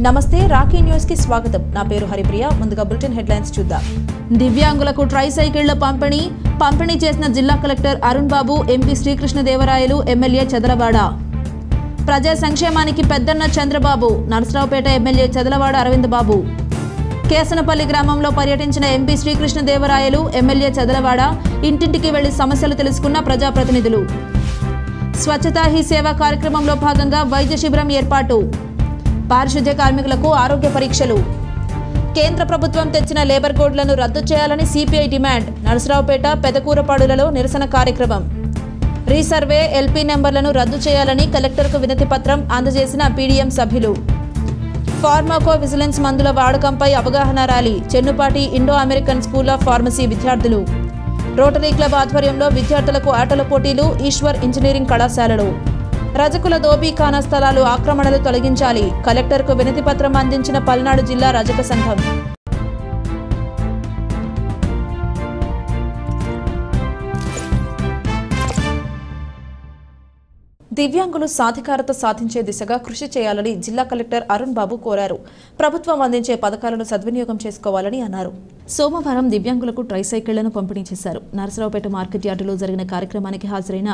నమస్తే Rocky news కి స్వాగతం. నా పేరు హరిప్రియ. ముందుగా బులెటిన్ హెడ్లైన్స్ చూద్దాం. దివ్యాంగులకు ట్రైసైకిళ్ల పంపిణీ చేసిన జిల్లా కలెక్టర్ అరుణ్ బాబు, ఎంపీ శ్రీకృష్ణదేవరాయలు, ఎమ్మెల్యే చదలవాడ. ప్రజా సంక్షేమానికి పెద్దన్న చంద్రబాబు, నరసరావుపేట ఎమ్మెల్యే చదలవాడ అరవింద్ బాబు. కేసనపల్లి గ్రామంలో పర్యటించిన ఎంపీ శ్రీకృష్ణదేవరాయలు, ఎమ్మెల్యే చదలవాడ. ఇంటింటికి వెళ్లి సమస్యలు తెలుసుకున్న ప్రజాప్రతినిధులు. స్వచ్ఛతా హీ సేవ కార్యక్రమంలో భాగంగా వైద్య శిబిరం ఏర్పాటు. పారిశుద్ధ్య కార్మికులకు ఆరోగ్య పరీక్షలు. కేంద్ర ప్రభుత్వం తెచ్చిన లేబర్ కోడ్లను రద్దు చేయాలని సిపిఐ డిమాండ్. నరసరావుపేట, పెదకూరపాడులలో నిరసన కార్యక్రమం. రీసర్వే, ఎల్పీ నెంబర్లను రద్దు చేయాలని కలెక్టర్కు వినతి పత్రం అందజేసిన పీడీఎం సభ్యులు. ఫార్మాకో విజిలెన్స్ మందుల వాడకంపై అవగాహన rally. Chennupati Indo American school of pharmacy విద్యార్థులు. రోటరీ క్లబ్ ఆధ్వర్యంలో విద్యార్థులకు ఆటల పోటీలు. ఈశ్వర్ ఇంజనీరింగ్ కళాశాలలో. రజకుల దోబీఖానా స్థలాలు ఆక్రమణలు తొలగించాలి. కలెక్టర్కు వినతి పత్రం అందించిన పల్నాడు జిల్లా రజక సంఘం. దివ్యాంగులు సాధికారత సాధించే దిశగా కృషి చేయాలని జిల్లా కలెక్టర్ అరుణ్ బాబు కోరారు. ప్రభుత్వం అందించే పథకాలను సద్వినియోగం చేసుకోవాలని అన్నారు. సోమవారం దివ్యాంగులకు ట్రైసైకిళ్లను పంపిణీ చేశారు. నరసరావుపేట మార్కెట్ యార్డులో జరిగిన కార్యక్రమానికి హాజరైన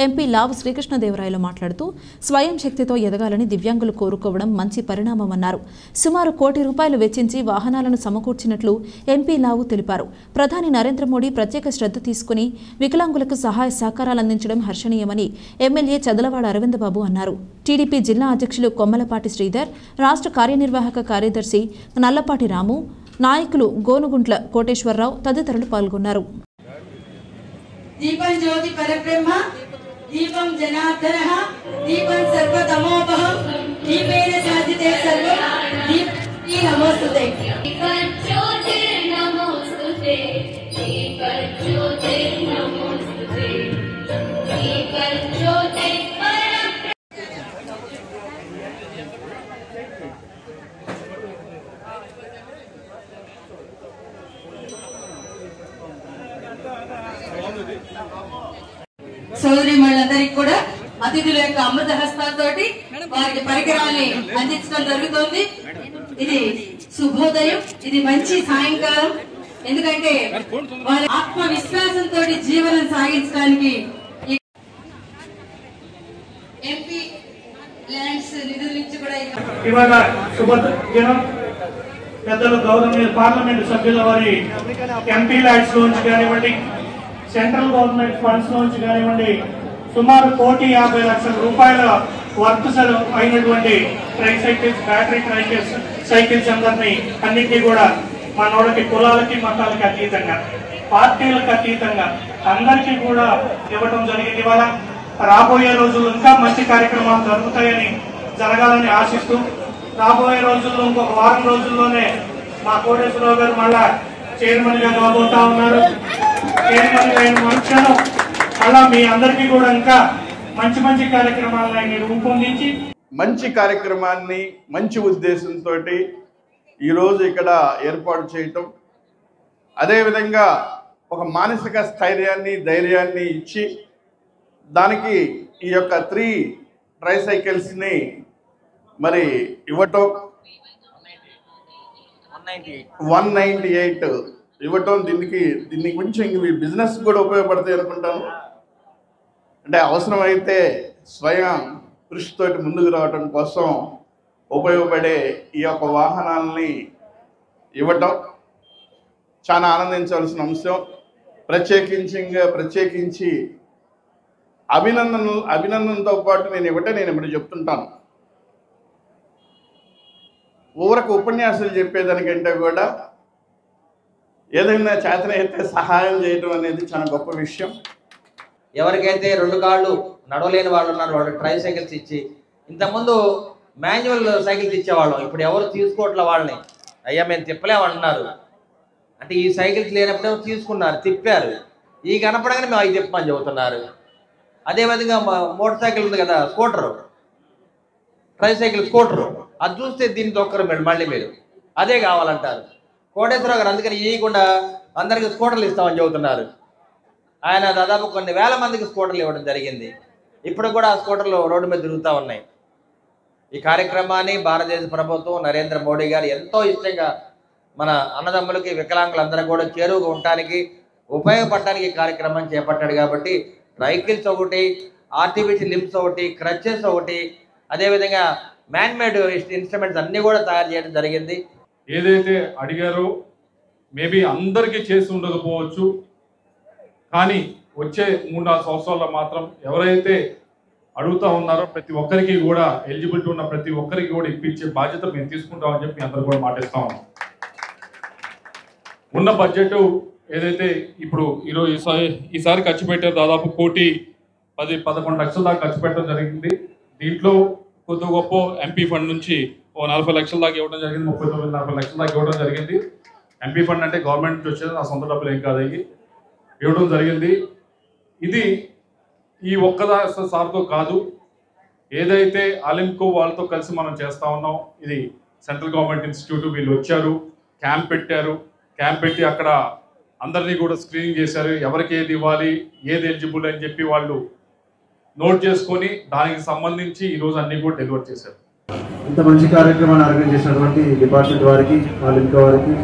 ఎంపీ లావు శ్రీకృష్ణదేవరాయలు మాట్లాడుతూ స్వయం శక్తితో ఎదగాలని దివ్యాంగులు కోరుకోవడం మంచి పరిణామమన్నారు. సుమారు ₹1 కోటి వెచ్చించి వాహనాలను సమకూర్చినట్లు ఎంపీ లావు తెలిపారు. ప్రధాని నరేంద్ర మోడీ ప్రత్యేక శ్రద్ధ తీసుకుని వికలాంగులకు సహాయ సహకారాలు అందించడం హర్షణీయమని ఎమ్మెల్యే చదలవాడ అరవింద్ బాబు అన్నారు. టీడీపీ జిల్లా అధ్యక్షులు కొమ్మలపాటి శ్రీధర్, రాష్ట్ర కార్యనిర్వాహక కార్యదర్శి నల్లపాటి రాము, నాయకులు గోనుగుంట్ల కోటేశ్వరరావు తదితరులు పాల్గొన్నారు. దీపం జ్యోతి పరబ్రహ్మ, దీపం జనార్దనః, దీపం సర్వతమోపహం, దీపేన సాధితే సర్వం, దీపి నమోస్తుతే. దీపం జ్యోతి నమోస్తుతే, దీపం జ్యోతి నమోస్తుతే, దీపం జ్యోతి సోదరి మళ్ళందరికీ కూడా అతిథుల యొక్క అమృత హస్తాలతోటి వారికి పరికరాల్ని అందించడం జరుగుతుంది. ఇది శుభోదయం, ఇది మంచి సాయంకాలం. ఎందుకంటే వారి ఆత్మవిశ్వాసంతో జీవనం సాగించడానికి ఎంపీ ల్యాండ్స్ నిధుల నుంచి కూడా ఇవాళ శుభదినం. పెద్దలు గౌరవనీయ పార్లమెంట్ సభ్యుల వారి ఎంపీ ల్యాండ్స్ లోంచి కానివ్వండి, సెంట్రల్ గవర్నమెంట్ ఫండ్స్ నుంచి కానివ్వండి, సుమారు ₹1,50,00,000 వర్క్ అయినటువంటి ట్రైసైకిల్స్, బ్యాటరీ సైకిల్స్ అన్నింటినీ కూడా మనోళ్ళకి కులాలకి మతాలకి అతీతంగా, పార్టీలకు అతీతంగా అందరికీ కూడా ఇవ్వటం జరిగింది. ఇవాళ రాబోయే రోజుల్లో ఇంకా మంచి కార్యక్రమాలు జరగాలని ఆశిస్తూ, రాబోయే రోజుల్లో ఇంకొక వారం రోజుల్లోనే మా కోటేశ్వరరావు గారు మళ్ళా చైర్మన్ గా కాబోతా ఉన్నారు. చైర్మన్ అయిన మనుషులను అలా మీ అందరికీ కూడా ఇంకా మంచి మంచి కార్యక్రమాలను రూపొందించి మంచి కార్యక్రమాన్ని మంచి ఉద్దేశంతో ఈరోజు ఇక్కడ ఏర్పాటు చేయటం, అదేవిధంగా ఒక మానసిక స్థైర్యాన్ని, ధైర్యాన్ని ఇచ్చి దానికి ఈ యొక్క 3 ట్రైసైకిల్స్ని మరి ఇవ్వటం, 198 ఇవ్వటం, దీన్ని కొంచెం బిజినెస్ కూడా ఉపయోగపడతాయి అనుకుంటాను. అంటే అవసరమైతే స్వయం కృషితోటి ముందుకు రావడం కోసం ఉపయోగపడే ఈ యొక్క వాహనాలని ఇవ్వటం చాలా ఆనందించాల్సిన అంశం. ప్రత్యేకించి అభినందనతో పాటు నేను ఇప్పుడు చెప్తుంటాను. ఊరకు ఉపన్యాసాలు చెప్పేదానికంటే కూడా ఏదైనా చేతనైతే సహాయం చేయడం అనేది చాలా గొప్ప విషయం. ఎవరికైతే 2 కాళ్ళు నడవలేని వాళ్ళు ఉన్నారు వాళ్ళు ట్రైసైకిల్స్ ఇచ్చి, ఇంతకుముందు మాన్యువల్ సైకిల్స్ ఇచ్చేవాళ్ళం, ఇప్పుడు ఎవరు తీసుకోవట్లే వాళ్ళని. అయ్యా మేము తిప్పలేమంటున్నారు. అంటే ఈ సైకిల్స్ లేనప్పుడేమో తీసుకున్నారు, తిప్పారు. ఈ కనపడగానే మేము అవి తిప్పమని చెబుతున్నారు. అదేవిధంగా మోటార్ సైకిల్ ఉంది కదా, స్కూటరు, ట్రైసైకిల్ స్కూటరు, అది చూస్తే దీన్ని తొక్కరు మళ్ళీ మీరు అదే కావాలంటారు. కోటేశ్వరరావు గారు అందుకని ఇవ్వకుండా అందరికీ స్కూటర్లు ఇస్తామని చెబుతున్నారు. ఆయన దాదాపు కొన్ని వేల మందికి స్కూటర్లు ఇవ్వడం జరిగింది. ఇప్పుడు కూడా ఆ స్కూటర్లు రోడ్డు మీద తిరుగుతూ ఉన్నాయి. ఈ కార్యక్రమాన్ని భారతదేశ ప్రభుత్వం నరేంద్ర మోడీ గారు ఎంతో ఇష్టంగా మన అన్నదమ్ములకి వికలాంగులందరూ కూడా చేరువుగా ఉండటానికి ఉపయోగపడటానికి ఈ కార్యక్రమం చేపట్టాడు కాబట్టి ట్రైకిల్స్ ఒకటి, ఆర్టిఫిషియల్ లిమ్స్ ఒకటి, క్రచెస్ ఒకటి, అదేవిధంగా మ్యాన్మేడ్ ఇన్స్ట్రుమెంట్స్ అన్నీ కూడా తయారు చేయడం జరిగింది. ఏదైతే అడిగారో మేబీ అందరికీ చేసి ఉండకపోవచ్చు, కానీ వచ్చే 3-4 సంవత్సరాల్లో మాత్రం ఎవరైతే అడుగుతా ఉన్నారో ప్రతి ఒక్కరికి కూడా ఎలిజిబిలిటీ ఉన్న ప్రతి ఒక్కరికి కూడా ఇప్పించే బాధ్యత మేము తీసుకుంటామని చెప్పి అందరూ కూడా మాటిస్తా ఉన్నాం. ఉన్న బడ్జెట్ ఏదైతే ఇప్పుడు ఈసారి ఖర్చు పెట్టారు దాదాపు 1,10-11 లక్షల దాకా ఖర్చు పెట్టడం జరిగింది. దీంట్లో కొద్ది గొప్ప ఎంపీ ఫండ్ నుంచి 40 లక్షల దాకా ఇవ్వడం జరిగింది, 39-40 లక్షల దాకా ఇవ్వడం జరిగింది. ఎంపీ ఫండ్ అంటే గవర్నమెంట్ నుంచి వచ్చేది, నా సొంత డబ్బులు ఏం కాదు, అవి ఇవ్వడం జరిగింది. ఇది ఈ ఒక్కసారితో కాదు, ఏదైతే అలింకో వాళ్ళతో కలిసి మనం చేస్తూ ఉన్నాం. ఇది సెంట్రల్ గవర్నమెంట్ ఇన్స్టిట్యూట్, వీళ్ళు వచ్చారు, క్యాంప్ పెట్టారు. క్యాంప్ పెట్టి అక్కడ అందరినీ కూడా స్క్రీనింగ్ చేశారు, ఎవరికి ఏది ఇవ్వాలి, ఏది ఎలిజిబుల్ అని చెప్పి వాళ్ళు నోట్ చేసుకొని దానికి సంబంధించి ఈరోజు అన్నీ కూడా డెలివర్ చేశారు. ఇంత మంచి కార్యక్రమాన్ని ఆర్గనైజ్ చేసినటువంటి డిపార్ట్మెంట్ వారికి, అలింకో వారికి,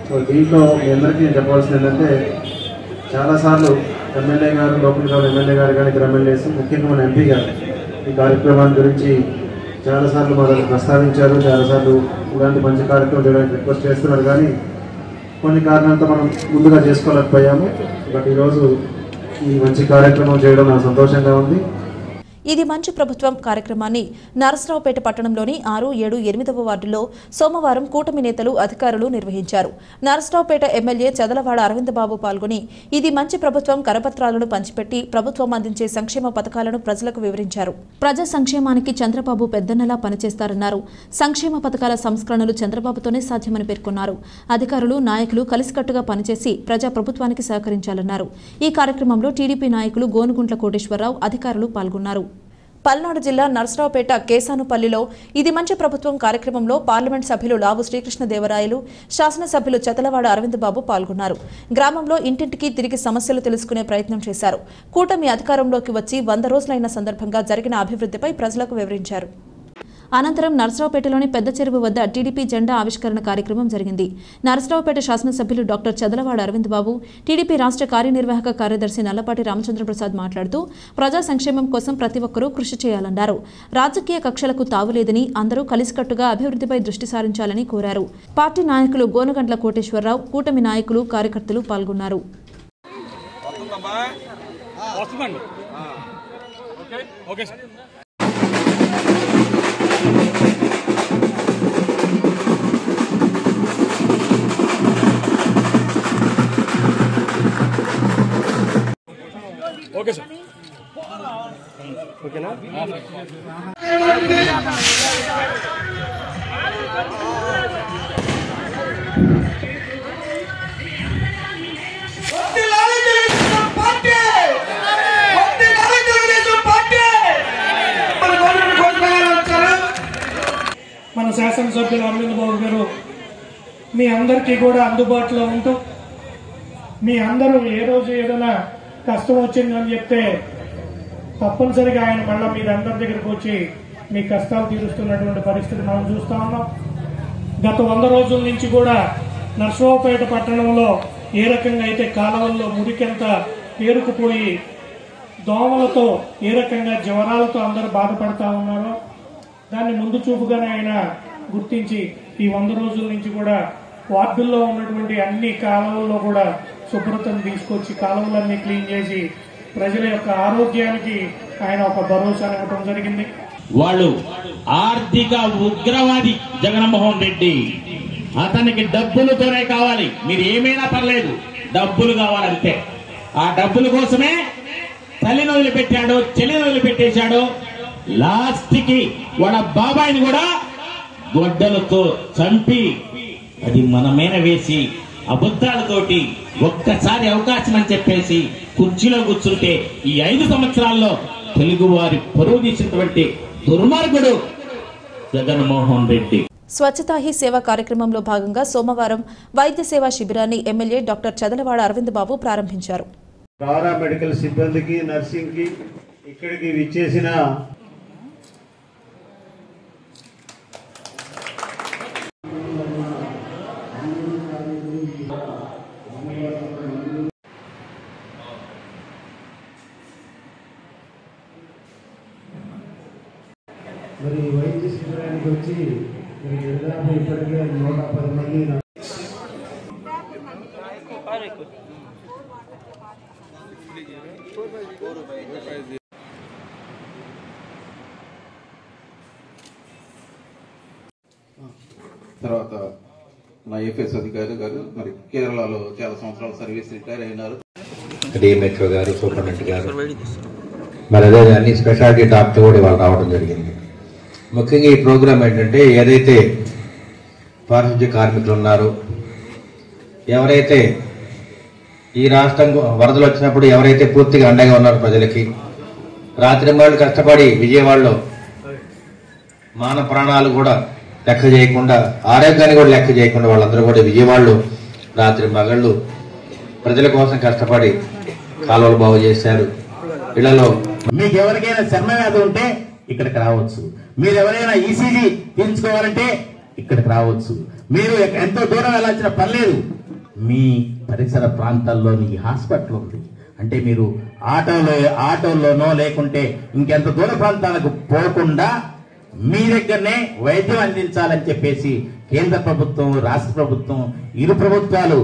సో దీంట్లో మీ అందరికీ నేను చెప్పాల్సింది ఏంటంటే, చాలాసార్లు ఎమ్మెల్యే గారు, లోపల గారు ఎమ్మెల్యే గారు కానీ ఇద్దరు ఎమ్మెల్యేస్, ముఖ్యంగా మన ఎంపీ గారు ఈ కార్యక్రమాన్ని గురించి చాలాసార్లు మా దగ్గర ప్రస్తావించారు. చాలాసార్లు ఇలాంటి మంచి కార్యక్రమం చేయడానికి రిక్వెస్ట్ చేస్తున్నారు, కానీ కొన్ని కారణాలతో మనం ముందుగా చేసుకోలేకపోయాము. బట్ ఈరోజు ఈ మంచి కార్యక్రమం చేయడం నాకు సంతోషంగా ఉంది. ఇది మంచి ప్రభుత్వం కార్యక్రమాన్ని నరసరావుపేట పట్టణంలోని 6, 7, 8వ వార్డులో సోమవారం కూటమి నేతలు, అధికారులు నిర్వహించారు. నరసరావుపేట ఎమ్మెల్యే చదలవాడ అరవింద్ బాబు పాల్గొని ఇది మంచి ప్రభుత్వం కరపత్రాలను పంచిపెట్టి ప్రభుత్వం అందించే సంక్షేమ పథకాలను ప్రజలకు వివరించారు. ప్రజా సంక్షేమానికి చంద్రబాబు పెద్దన్నలా పనిచేస్తారన్నారు. సంక్షేమ పథకాల సంస్కరణలు చంద్రబాబుతోనే సాధ్యమని పేర్కొన్నారు. అధికారులు, నాయకులు కలిసికట్టుగా పనిచేసి ప్రజా ప్రభుత్వానికి సహకరించాలన్నారు. ఈ కార్యక్రమంలో టీడీపీ నాయకులు గోనుగుంట్ల కోటేశ్వరరావు, అధికారులు పాల్గొన్నారు. పల్నాడు జిల్లా నరసరావుపేట కేసానుపల్లిలో ఇది మంచి ప్రభుత్వం కార్యక్రమంలో పార్లమెంట్ సభ్యులు లావు శ్రీకృష్ణదేవరాయలు, శాసనసభ్యులు చదలవాడ అరవింద్ బాబు పాల్గొన్నారు. గ్రామంలో ఇంటింటికి తిరిగి సమస్యలు తెలుసుకునే ప్రయత్నం చేశారు. కూటమి అధికారంలోకి వచ్చి 100 రోజులైన సందర్భంగా జరిగిన అభివృద్ధిపై ప్రజలకు వివరించారు. అనంతరం నరసరావుపేటలోని పెద్ద చెరువు వద్ద టీడీపీ జెండా ఆవిష్కరణ కార్యక్రమం జరిగింది. నరసరావుపేట శాసనసభ్యులు డాక్టర్ చదలవాడ అరవింద్ బాబు, టీడీపీ రాష్ట్ర కార్యనిర్వాహక కార్యదర్శి నల్లపాటి రామచంద్రప్రసాద్ మాట్లాడుతూ ప్రజా సంక్షేమం కోసం ప్రతి ఒక్కరూ కృషి చేయాలన్నారు. రాజకీయ కక్షలకు తావులేదని అందరూ కలిసికట్టుగా అభివృద్ధిపై దృష్టి సారించాలని కోరారు. పార్టీ నాయకులు గోనుగంట్ల కోటేశ్వరరావు, కూటమి నాయకులు, కార్యకర్తలు పాల్గొన్నారు. ఓకే సార్, ఓకేనా? మన శాసనసభ్యులు అరవింద్ బాబు గారు మీ అందరికీ కూడా అందుబాటులో ఉంటూ, మీ అందరూ ఏ రోజు ఏదైనా కష్టం వచ్చిందని చెప్తే తప్పనిసరిగా ఆయన మళ్ళీ మీరు అందరి దగ్గరకు వచ్చి మీ కష్టాలు తీరుస్తున్నటువంటి పరిస్థితి మనం చూస్తా ఉన్నాం. గత 100 రోజుల నుంచి కూడా నరసరావుపేట పట్టణంలో ఏ రకంగా అయితే కాలువల్లో మురికెంత పేరుకుపోయి దోమలతో ఏ రకంగా జ్వరాలతో అందరూ బాధపడతా ఉన్నారో దాన్ని ముందు చూపుగానే ఆయన గుర్తించి ఈ 100 రోజుల నుంచి కూడా వార్డుల్లో ఉన్నటువంటి అన్ని కాలువల్లో కూడా శుభ్రతను తీసుకొచ్చి కాలువలన్నీ క్లీన్ చేసి ప్రజల యొక్క ఆరోగ్యానికి ఆయన ఒక భరోసా ఇవ్వడం జరిగింది. వాళ్ళు ఆర్థిక ఉగ్రవాది జగన్మోహన్ రెడ్డి, అతనికి డబ్బులతోనే కావాలి, మీరు ఏమైనా పర్లేదు, డబ్బులు కావాలంతే. ఆ డబ్బుల కోసమే తల్లిని వదిలిపెట్టాడు, చెల్లిని వదిలిపెట్టేశాడు. లాస్ట్ కి వాళ్ళ బాబాయిని కూడా గొడ్డలతో చంపి అది మన మీద వేసి అబద్ధాలతోటి ఒక్కసారి అవకాశం అని చెప్పేసి కుర్చీలో కూర్చుంటే ఈ 5 సంవత్సరాల్లో తెలుగు వారి పరువు తీసినటువంటి దుర్మార్గుడు జగన్మోహన్ రెడ్డి. స్వచ్ఛతా హీ సేవ కార్యక్రమంలో భాగంగా సోమవారం వైద్య సేవా శిబిరాన్ని ఎమ్మెల్యే డాక్టర్ చదలవాడ అరవింద్ బాబు ప్రారంభించారు. పారామెడికల్ సిబ్బందికి, నర్సింగ్ కి, ఇక్కడికి విచ్చేసిన మరి వైద్య శిబిరానికి వచ్చి మరి దాదాపు ఇప్పటికే 110 మంది తర్వాత మా ఐఎఫ్ఎస్ అధికారి గారు మరి కేరళలో చాలా సంవత్సరాల సర్వీస్ రిటైర్ అయినారు. డిఎంహెచ్ఓ గారు, సూపరింటెండెంట్ గారు, మరి అదే అన్ని స్పెషాలిటీ డాక్టర్ కూడా ఇవాళ రావడం జరిగింది. ముఖ్యంగా ఈ ప్రోగ్రాం ఏంటంటే ఏదైతే పారిశుద్ధ్య కార్మికులు ఉన్నారో, ఎవరైతే ఈ రాష్ట్రం వరదలు వచ్చినప్పుడు ఎవరైతే పూర్తిగా అండగా ఉన్నారో ప్రజలకి, రాత్రి వాళ్ళు కష్టపడి విజయవాడలో మానవ ప్రాణాలు కూడా లెక్క చేయకుండా, ఆరోగ్యాన్ని కూడా లెక్క చేయకుండా వాళ్ళందరూ కూడా విజయవాడలో రాత్రి మగళ్ళు ప్రజల కోసం కష్టపడి కాలువలు బాగు చేశారు. ఇళ్లలో మీకు ఎవరికైనా చర్మ వ్యాధి ఉంటే ఇక్కడికి రావచ్చు. మీరు ఎవరైనా ఈసీజీ తీర్చుకోవాలంటే ఇక్కడికి రావచ్చు. మీరు ఎంతో దూరం వెళ్ళాల్సిన పర్లేదు. మీ పరిసర ప్రాంతాల్లోని హాస్పిటల్ ఉంది. అంటే మీరు ఆటోల్లోనో లేకుంటే ఇంకెంత దూర ప్రాంతాలకు పోకుండా మీ దగ్గరనే వైద్యం అందించాలని చెప్పేసి కేంద్ర ప్రభుత్వం, రాష్ట్ర ప్రభుత్వం, ఇరు ప్రభుత్వాలు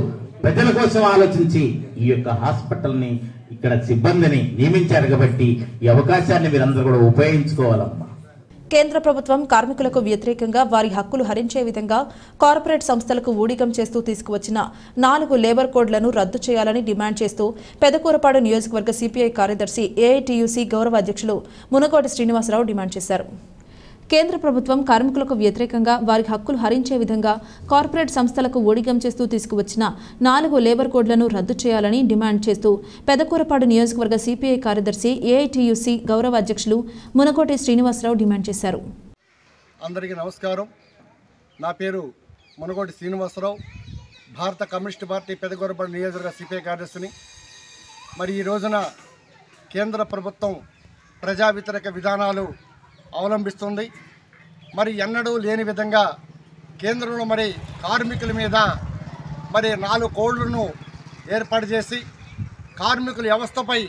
ప్రజల కోసం ఆలోచించి ఈ యొక్క హాస్పిటల్ని, ఇక్కడ సిబ్బందిని నియమించారు. కాబట్టి ఈ అవకాశాన్ని మీరందరూ కూడా ఉపయోగించుకోవాలమ్మా. కేంద్ర ప్రభుత్వం కార్మికులకు వ్యతిరేకంగా వారి హక్కులు హరించే విధంగా కార్పొరేట్ సంస్థలకు ఊడిగం చేస్తూ తీసుకువచ్చిన 4 లేబర్ కోడ్లను రద్దు చేయాలని డిమాండ్ చేస్తూ పెదకూరపాడు నియోజకవర్గ సిపిఐ కార్యదర్శి ఏఐటియుసి గౌరవ అధ్యక్షులు మునగోటి శ్రీనివాసరావు డిమాండ్ చేశారు. కేంద్ర ప్రభుత్వం కార్మికులకు వ్యతిరేకంగా వారి హక్కులు హరించే విధంగా కార్పొరేట్ సంస్థలకు ఊడిగం చేస్తూ తీసుకువచ్చిన 4 లేబర్ కోడ్లను రద్దు చేయాలని డిమాండ్ చేస్తూ పెదకూరపాడు నియోజకవర్గ సిపిఐ కార్యదర్శి ఏఐటియుసి గౌరవ అధ్యక్షులు మునగోటి శ్రీనివాసరావు డిమాండ్ చేశారు. అందరికీ నమస్కారం. నా పేరు మునగోటి శ్రీనివాసరావు, భారత కమ్యూనిస్ట్ పార్టీ పెదకూరపాడు నియోజకవర్గ సిపిఐ కార్యదర్శిని. మరి ఈ రోజున కేంద్ర ప్రభుత్వం ప్రజా వ్యతిరేక విధానాలు అవలంబిస్తుంది. మరి ఎన్నడూ లేని విధంగా కేంద్రంలో మరి కార్మికుల మీద మరి 4 కోడ్లను ఏర్పాటు చేసి కార్మికుల వ్యవస్థపై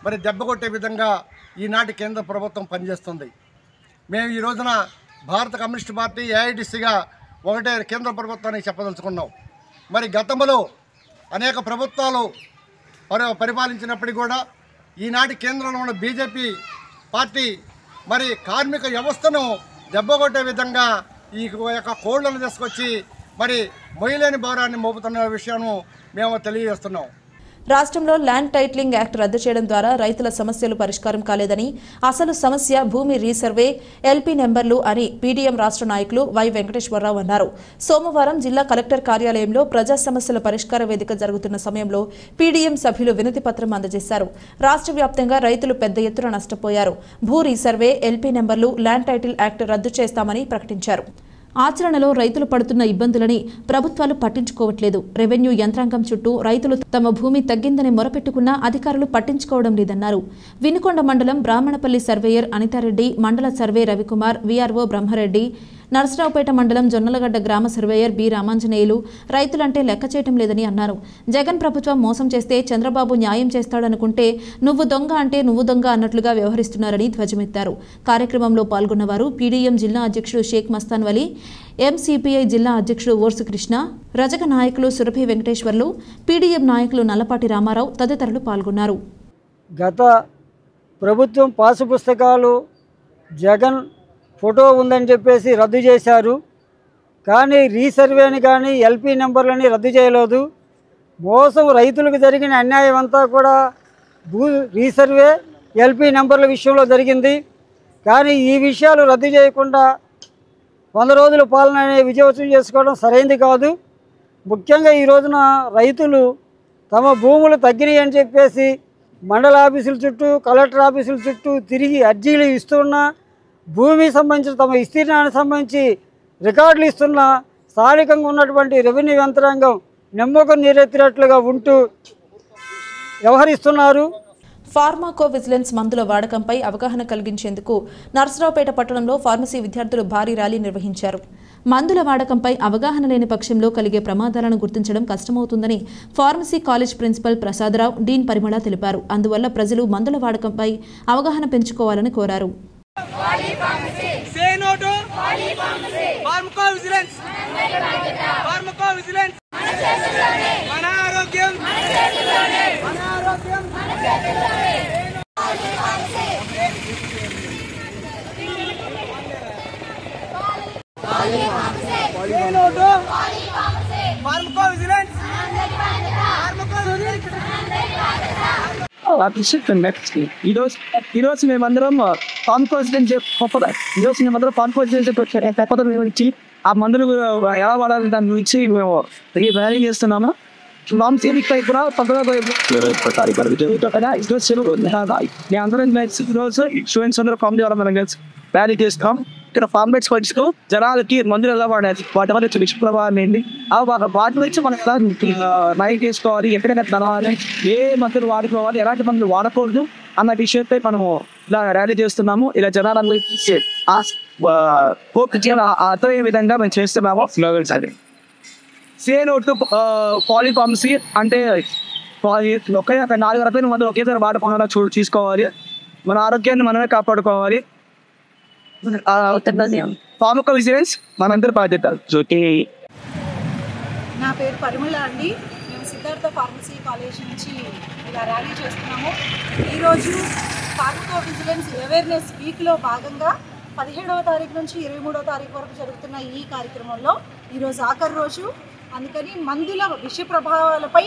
మరి దెబ్బ కొట్టే విధంగా ఈనాటి కేంద్ర ప్రభుత్వం పనిచేస్తుంది. మేము ఈ రోజున భారత కమ్యూనిస్ట్ పార్టీ ఏఐటిసిగా ఒకటే కేంద్ర ప్రభుత్వానికి చెప్పదలుచుకున్నాం. మరి గతంలో అనేక ప్రభుత్వాలు పరిపాలించినప్పటికీ కూడా ఈనాటి కేంద్రంలో ఉన్న బీజేపీ పార్టీ మరి కార్మిక వ్యవస్థను దెబ్బకొట్టే విధంగా ఈ యొక్క కోడ్లను తీసుకొచ్చి మరి మొయ్యలేని భారాన్ని మోపుతున్న విషయాన్ని మేము తెలియజేస్తున్నాం. రాష్ట్రంలో ల్యాండ్ టైటిలింగ్ యాక్ట్ రద్దు చేయడం ద్వారా రైతుల సమస్యలు పరిష్కారం కాలేదని, అసలు సమస్య భూమి రీసర్వే, ఎల్పీ నెంబర్లు అని పీడీఎం రాష్ట్ర నాయకులు వై వెంకటేశ్వరరావు అన్నారు. సోమవారం జిల్లా కలెక్టర్ కార్యాలయంలో ప్రజా సమస్యల పరిష్కార వేదిక జరుగుతున్న సమయంలో పీడీఎం సభ్యులు వినతి పత్రం అందజేశారు. రాష్ట్ర వ్యాప్తంగా రైతులు పెద్ద ఎత్తున నష్టపోయారు. భూ రీసర్వే, ఎల్పీ నెంబర్లు, ల్యాండ్ టైటిల్ యాక్ట్ రద్దు చేస్తామని ప్రకటించారు. ఆచరణలో రైతులు పడుతున్న ఇబ్బందులని ప్రభుత్వాలు పట్టించుకోవట్లేదు. రెవెన్యూ యంత్రాంగం చుట్టూ రైతులు తమ భూమి తగ్గిందని మొరపెట్టుకున్నా అధికారులు పట్టించుకోవడం లేదన్నారు. వినుకొండ మండలం బ్రాహ్మణపల్లి సర్వేయర్ అనితారెడ్డి, మండల సర్వే రవికుమార్, వీఆర్ఓ బ్రహ్మారెడ్డి, నరసరావుపేట మండలం జొన్నలగడ్డ గ్రామ సర్వేయర్ బి రామాంజనేయులు రైతులంటే లెక్క చేయటం లేదని అన్నారు. జగన్ ప్రభుత్వం మోసం చేస్తే చంద్రబాబు న్యాయం చేస్తాడనుకుంటే నువ్వు దొంగ అంటే నువ్వు దొంగ అన్నట్లుగా వ్యవహరిస్తున్నారని ధ్వజమెత్తారు. కార్యక్రమంలో పాల్గొన్నవారు పీడీఎం జిల్లా అధ్యక్షుడు షేక్ మస్తాన్ వలీ, ఎంసీపీఐ జిల్లా అధ్యక్షుడు ఓర్సు కృష్ణ, రజక నాయకులు సురభి వెంకటేశ్వర్లు, పీడీఎం నాయకులు నల్లపాటి రామారావు తదితరులు పాల్గొన్నారు. గత ప్రభుత్వం పాసు పుస్తకాలు జగన్ ఫోటో ఉందని చెప్పేసి రద్దు చేశారు. కానీ రీసర్వేని కానీ ఎల్పీ నెంబర్లని రద్దు చేయలేదు. మోసం రైతులకు జరిగిన అన్యాయం అంతా కూడా రీసర్వే, ఎల్పీ నెంబర్ల విషయంలో జరిగింది. కానీ ఈ విషయాలు రద్దు చేయకుండా 100 రోజుల పాలన విజయవంతం చేసుకోవడం సరైంది కాదు. ముఖ్యంగా ఈ రోజున రైతులు తమ భూములు తగ్గినాయి అని చెప్పేసి మండల ఆఫీసుల చుట్టూ, కలెక్టర్ ఆఫీసుల చుట్టూ తిరిగి అర్జీలు ఇస్తున్న, భూమికి సంబంధించిన తమ విస్తీర్ణానికి సంబంధించి రికార్డులు ఇస్తున్న స్థానికంగా ఉన్నటువంటి రెవెన్యూ యంత్రాంగం నమ్మకం నీరెత్తినట్లుగా ఉంటూ వ్యవహరిస్తున్నారు. ఫార్మాకో విజిలెన్స్ మందుల వాడకంపై అవగాహన కలిగించేందుకు నర్సరావుపేట పట్టణంలో ఫార్మసీ విద్యార్థులు భారీ ర్యాలీ నిర్వహించారు. మందుల వాడకంపై అవగాహన లేని పక్షంలో కలిగే ప్రమాదాలను గుర్తించడం కష్టమవుతుందని pharmacy college principal Prasadarao, dean Parimala తెలిపారు. అందువల్ల ప్రజలు మందుల వాడకంపై అవగాహన పెంచుకోవాలని కోరారు. ఫార్మకోవిజిలెన్స్ మన ఆరోగ్యం ఈరోజు మేమందరం కాన్ఫిడెన్స్ ఈరోజు మేమందరం కాన్ఫిడెన్స్ ఇచ్చి ఆ మందులు ఎలా వాడాలి దాని గురించి మేము ర్యాలీ చేస్తున్నాము. కూడా ఈరోజు స్టూడెంట్స్ అందరూ కామెడీ ర్యాలీ చేస్తాం. ఇక్కడ ఫార్మేట్స్ పంచుతూ జనాలకి మందులు ఎలా వాడాలి, వాటి వల్ల దుష్ప్రభావం ఏంటి, వాటి నుంచి మనం ఎలా నయం చేసుకోవాలి, ఎక్కడైనా తనాలి, ఏ మందులు వాడుకోవాలి, ఎలాంటి మందులు వాడకూడదు అన్న విషయంపై మనము ఇలా ర్యాలీ చేస్తున్నాము. ఇలా జనాలందరికీ అర్థమయ్యే విధంగా మేము చేస్తున్నాము. సే నో టు పాలిఫార్మసీ అంటే 4 రకాల మందులు ఒకేసారి వాడకుండా తీసుకోవాలి. మన ఆరోగ్యాన్ని మనమే కాపాడుకోవాలి. ఫార్మకోవిజిలెన్స్ మనందరి బాధ్యత. నా పేరు పరిమళ అండి. మేము సిద్ధార్థ ఫార్మసీ కాలేజ్ నుంచి ఇలా ర్యాలీ చేస్తున్నాము. ఈరోజు ఫార్మకోవిజిలెన్స్ అవేర్నెస్ వీక్లో భాగంగా 17వ తారీఖు నుంచి 23వ తారీఖు వరకు జరుగుతున్న ఈ కార్యక్రమంలో ఈరోజు ఆఖరి రోజు. అందుకని మందుల విష ప్రభావాలపై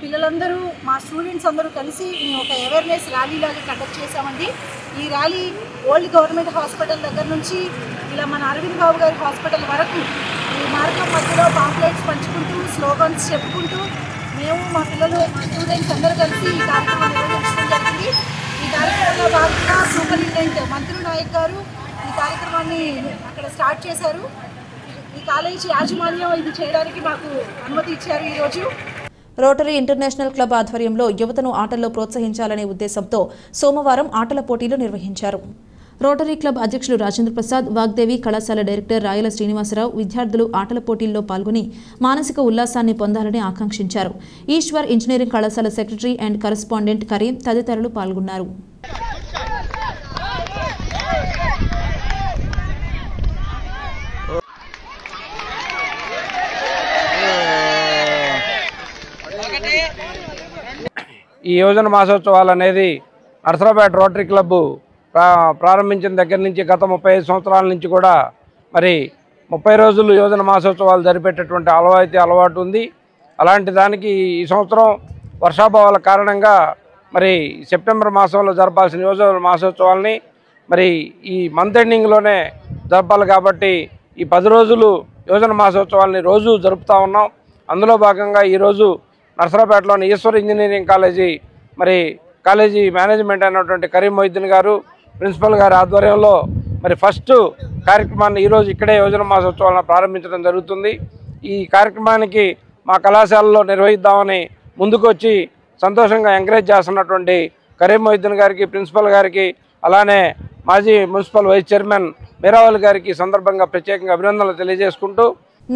పిల్లలందరూ, మా స్టూడెంట్స్ అందరూ కలిసి మేము ఒక అవేర్నెస్ ర్యాలీ లాగా కండక్ట్ చేశామండి. ఈ ర్యాలీ ఓల్డ్ గవర్నమెంట్ హాస్పిటల్ దగ్గర నుంచి ఇలా మన అరవింద్ బాబు గారి హాస్పిటల్ వరకు ఈ మార్గం మధ్యలో పాంప్లెట్స్ పంచుకుంటూ, స్లోగన్స్ చెప్పుకుంటూ మేము, మా పిల్లలు, మా స్టూడెంట్స్ అందరూ కలిసి ఈ కార్యక్రమం నిర్వహించడం జరిగింది. ఈ కార్యక్రమంలో భాగంగా సూపరింటెండెంట్ మంత్రులు నాయక్ గారు ఈ కార్యక్రమాన్ని అక్కడ స్టార్ట్ చేశారు. ఈ కాలేజీ యాజమాన్యం ఇది చేయడానికి మాకు అనుమతి ఇచ్చారు. ఈరోజు రోటరీ ఇంటర్నేషనల్ క్లబ్ ఆధ్వర్యంలో యువతను ఆటల్లో ప్రోత్సహించాలనే ఉద్దేశంతో సోమవారం ఆటల పోటీలు నిర్వహించారు. రోటరీ క్లబ్ అధ్యక్షులు రాజేంద్ర ప్రసాద్, వాగ్దేవి కళాశాల డైరెక్టర్ రాయల శ్రీనివాసరావు విద్యార్థులు ఆటల పోటీల్లో పాల్గొని మానసిక ఉల్లాసాన్ని పొందాలని ఆకాంక్షించారు. ఈశ్వర్ ఇంజనీరింగ్ కళాశాల సెక్రటరీ అండ్ కరెస్పాండెంట్ కరీం తదితరులు పాల్గొన్నారు. ఈ యువజన మాసోత్సవాలు అనేది నర్సరావుపేట రోటరీ క్లబ్ ప్రారంభించిన దగ్గర నుంచి గత 35 సంవత్సరాల నుంచి కూడా మరి 30 రోజులు యువజన మాసోత్సవాలు జరిపేటటువంటి అలవాటు ఉంది. అలాంటి దానికి ఈ సంవత్సరం వర్షాభావాల కారణంగా మరి సెప్టెంబర్ మాసంలో జరపాల్సిన యువజన మాసోత్సవాలని మరి ఈ మంత్ ఎండింగ్లోనే జరపాలి కాబట్టి ఈ 10 రోజులు యువజన మాసోత్సవాలని రోజు జరుపుతూ ఉన్నాం. అందులో భాగంగా ఈరోజు నర్సరావుపేటలోని ఈశ్వర్ ఇంజనీరింగ్ కాలేజీ మేనేజ్మెంట్ అయినటువంటి కరీం మొహిద్దీన్ గారు, ప్రిన్సిపల్ గారి ఆధ్వర్యంలో మరి ఫస్ట్ కార్యక్రమాన్ని ఈరోజు ఇక్కడే యువజన మాసోత్సవాలను ప్రారంభించడం జరుగుతుంది. ఈ కార్యక్రమానికి మా కళాశాలలో నిర్వహిద్దామని ముందుకు వచ్చి సంతోషంగా ఎంకరేజ్ చేస్తున్నటువంటి కరీం మొహిద్దీన్ గారికి, ప్రిన్సిపల్ గారికి, అలానే మాజీ మున్సిపల్ వైస్ చైర్మన్ మీరావల్ గారికి సందర్భంగా ప్రత్యేకంగా అభినందనలు తెలియజేసుకుంటూ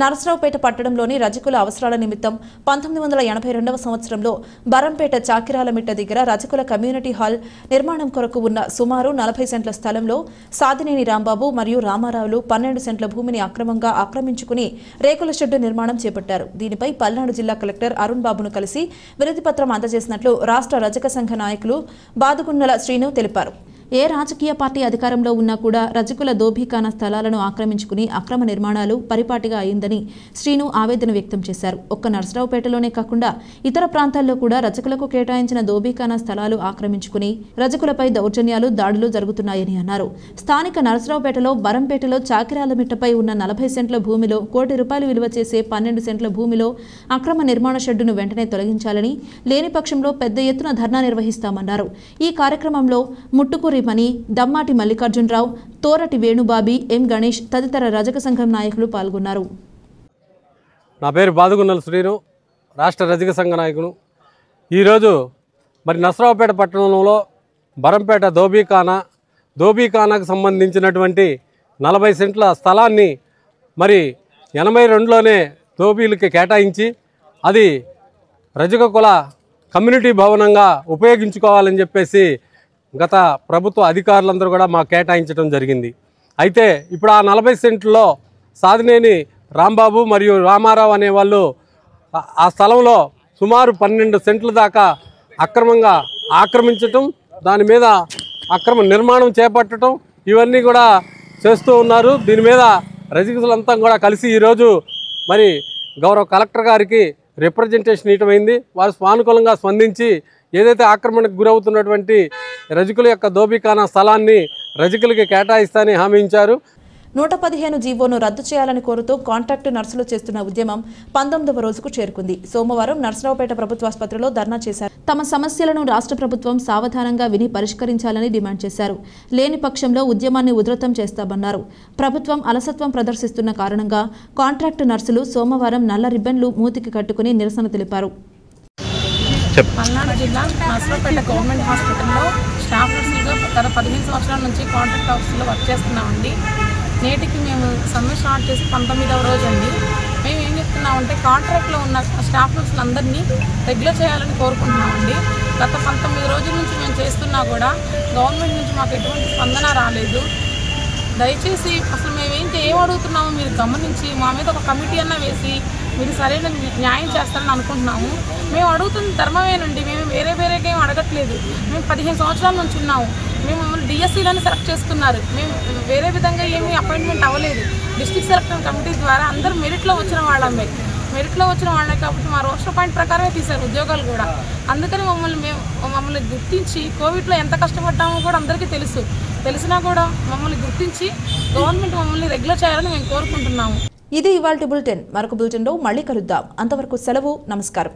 నరసరావుపేట పట్టణంలోని రజకుల అవసరాల నిమిత్తం 1982వ సంవత్సరంలో బరంపేట చాకిరాలమిట్ట దగ్గర రజకుల కమ్యూనిటీ హాల్ నిర్మాణం కొరకు ఉన్న సుమారు 40 సెంట్ల స్థలంలో సాదినేని రాంబాబు మరియు రామారావులు 12 సెంట్ల భూమిని అక్రమంగా ఆక్రమించుకుని రేకుల షెడ్డు నిర్మాణం చేపట్టారు. దీనిపై పల్నాడు జిల్లా కలెక్టర్ అరుణ్ బాబును కలిసి వినతి పత్రం అందజేసినట్లు రాష్ట్ర రజక సంఘ నాయకులు బాదుగున్నల శ్రీను తెలిపారు. ఏ రాజకీయ పార్టీ అధికారంలో ఉన్నా కూడా రజకుల దోభిఖానా స్థలాలను ఆక్రమించుకుని అక్రమ నిర్మాణాలు పరిపాటిగా అయిందని శ్రీను ఆవేదన వ్యక్తం చేశారు. ఒక్క నర్సరావుపేటలోనే కాకుండా ఇతర ప్రాంతాల్లో కూడా రజకులకు కేటాయించిన దోభిఖానా స్థలాలు ఆక్రమించుకుని రజకులపై దౌర్జన్యాలు, దాడులు జరుగుతున్నాయని అన్నారు. స్థానిక నర్సరావుపేటలో బరంపేటలో చాకిరాలమిట్టపై ఉన్న 40 సెంట్ల భూమిలో ₹1 కోటి విలువ చేసే 12 సెంట్ల భూమిలో అక్రమ నిర్మాణ షెడ్డును వెంటనే తొలగించాలని, లేని పక్షంలో పెద్ద ఎత్తున ధర్నా నిర్వహిస్తామన్నారు. ఈ కార్యక్రమంలో ముట్టుకూరి మణి, దమ్మాటి మల్లికార్జునరావు, తోరటి వేణుబాబి, ఎం గణేష్ తదితర రజక సంఘం నాయకులు పాల్గొన్నారు. నా పేరు బాదుగున్నల శ్రీను, రాష్ట్ర రజక సంఘ నాయకుడు. ఈరోజు మరి నర్సరావుపేట పట్టణంలో బరంపేట దోబీఖానాకు సంబంధించినటువంటి 40 సెంట్ల స్థలాన్ని మరి 82లోనే దోబీలకి కేటాయించి అది రజక కుల కమ్యూనిటీ భవనంగా ఉపయోగించుకోవాలని చెప్పేసి గత ప్రభుత్వ అధికారులందరూ కూడా మాకు కేటాయించడం జరిగింది. అయితే ఇప్పుడు ఆ 40 సెంట్లలో సాదినేని రాంబాబు మరియు రామారావు అనేవాళ్ళు ఆ స్థలంలో సుమారు 12 సెంట్ల దాకా అక్రమంగా ఆక్రమించటం, దాని మీద అక్రమ నిర్మాణం చేపట్టడం ఇవన్నీ కూడా చేస్తూ ఉన్నారు. దీని మీద రజకులంతా కూడా కలిసి ఈరోజు మరి గౌరవ కలెక్టర్ గారికి రిప్రజెంటేషన్ ఇవ్వమైంది. వారు సానుకూలంగా స్పందించి ఏదైతే ఆక్రమణకు గురవుతున్నటువంటి రజకుల యొక్క దోబిఖానా స్థలాన్ని రజకులకి కేటాయిస్తానని హామీ ఇచ్చారు. 115 జీవోను రద్దు చేయాలని కోరుతూ కాంట్రాక్టు నర్సులు చేస్తున్న ఉద్యమం 19వ రోజుకు చేరుకుంది. సోమవారం నర్సరావుపేట ప్రభుత్వాసుపత్రిలో ధర్నా చేశారు. తమ సమస్యలను రాష్ట్ర ప్రభుత్వం సావధానంగా విని పరిష్కరించాలని డిమాండ్ చేశారు. లేని పక్షంలో ఉద్యమాన్ని ఉధృతం చేస్తామన్నారు. ప్రభుత్వం అలసత్వం ప్రదర్శిస్తున్న కారణంగా కాంట్రాక్టు నర్సులు సోమవారం నల్ల రిబ్బన్లు మూతికి కట్టుకుని నిరసన తెలిపారు. పల్నాడు జిల్లా నర్సరావుపేట గవర్నమెంట్ హాస్పిటల్లో స్టాఫ్ నర్సులుగా గత 15 సంవత్సరాల నుంచి కాంట్రాక్ట్ ఆఫీసులో వర్క్ చేస్తున్నామండి. నేటికి మేము సమ్మె స్టార్ట్ చేసి 19వ రోజు అండి. మేము ఏం చెప్తున్నామంటే కాంట్రాక్ట్లో ఉన్న స్టాఫ్ నర్సులందరినీ రెగ్యులర్ చేయాలని కోరుకుంటున్నామండి. గత 19 రోజుల నుంచి మేము చేస్తున్నా కూడా గవర్నమెంట్ నుంచి మాకు ఎటువంటి స్పందన రాలేదు. దయచేసి అసలు ఏం అడుగుతున్నామో మీరు గమనించి మా మీద ఒక కమిటీ అన్న వేసి మీరు సరైన న్యాయం చేస్తారని అనుకుంటున్నాము. మేము అడుగుతున్న ధర్మమేనండి. మేము వేరేగా ఏం అడగట్లేదు. మేము 15 సంవత్సరాల నుంచి ఉన్నాము. మేము మమ్మల్ని డిఎస్సీలను సెలెక్ట్ చేసుకున్నారు. మేము వేరే విధంగా ఏమీ అపాయింట్మెంట్ అవ్వలేదు. డిస్ట్రిక్ట్ సెలక్షన్ కమిటీ ద్వారా అందరూ మెరిట్లో వచ్చిన వాళ్ళమే. మెరిట్లో వచ్చిన వాళ్ళే కాబట్టి మా రోస్టర్ పాయింట్ ప్రకారమే తీశారు ఉద్యోగాలు కూడా. అందుకని మమ్మల్ని గుర్తించి కోవిడ్లో ఎంత కష్టపడ్డామో కూడా అందరికీ తెలిసినా కూడా మమ్మల్ని గుర్తించి గవర్నమెంట్ మమ్మల్ని రెగ్యులర్ చేయాలని మేము కోరుకుంటున్నాము. ఇది ఇవాల్టి బులెటిన్. మరొక బులెటిన్లో మళ్ళీ కలుద్దాం. అంతవరకు సెలవు. నమస్కారం.